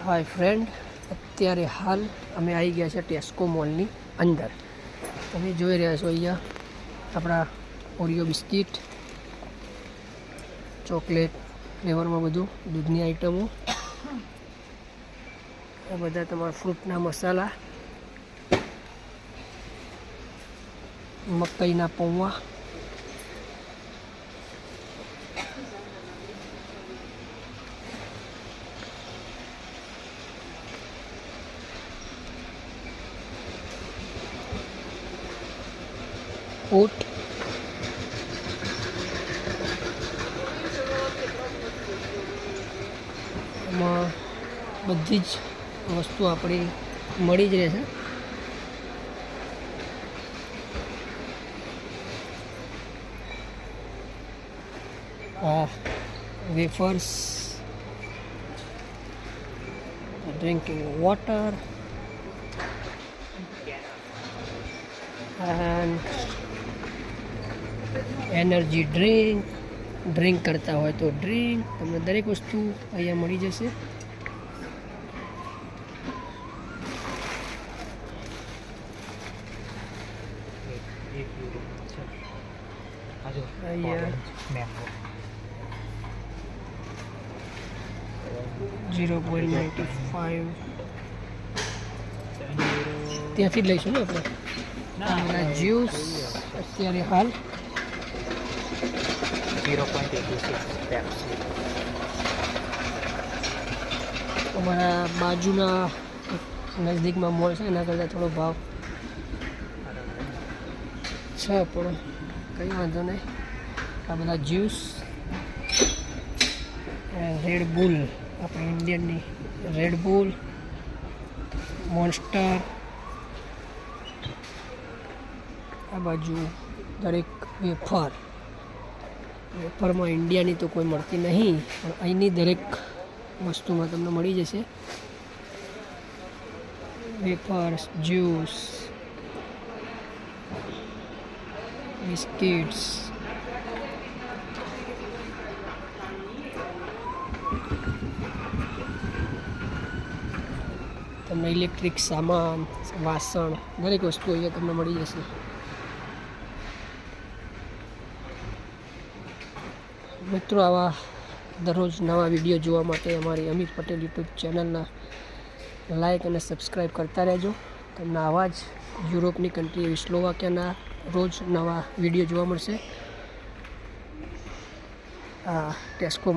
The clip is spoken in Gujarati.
હાય ફ્રેન્ડ, અત્યારે હાલ અમે આવી ગયા છે ટેસ્કો મોલની અંદર. તમે જોઈ રહ્યા છો અહીંયા આપણા ઓરિયો બિસ્કિટ, ચોકલેટ ફ્લેવરમાં બધું દૂધની આઈટમો, આ બધા તમારા ફ્રૂટના મસાલા, મકાઈના પૌવા, ઓટ, એમાં બધી જ વસ્તુ આપણી મળી જ રહેશે. Wafers, drinking water and energy drink કરતા હોય તો ડ્રિંક, તમને દરેક વસ્તુ અહીંયા મળી જશે. અહીંયા 0.95 ત્યાંથી જ લઈશું ને આપણે. જ્યુસ અત્યારે હાલ 0.86 અમારા બાજુના નજદીકમાં મોલ છે, એના કરતાં થોડો ભાવ છે, પણ કંઈ વાંધો નહીં. આ બધા જ્યુસ, રેડ બુલ, આપણે ઇન્ડિયનની રેડ બુલ, મોન્સ્ટર, આ બાજુ દરેક વેફરમાં ઇન્ડિયાની તો કોઈ મળતી નહીં, પણ અહીંની દરેક વસ્તુમાં તમને મળી જશે. વેફર્સ, જ્યુસ, બિસ્કિટ્સ, તમને ઇલેક્ટ્રિક સામાન, વાસણ, દરેક વસ્તુ અહીંયા તમને મળી જશે. મિત્રો, આવા દરરોજ નવા વિડીયો જોવા માટે અમારી અમિત પટેલ યુટ્યુબ ચેનલના લાઈક અને સબસ્ક્રાઈબ કરતા રહેજો. તમને આવા જ યુરોપની કન્ટ્રી એવી સ્લોવાકિયાના રોજ નવા વિડીયો જોવા મળશે. આ ટેસ્કો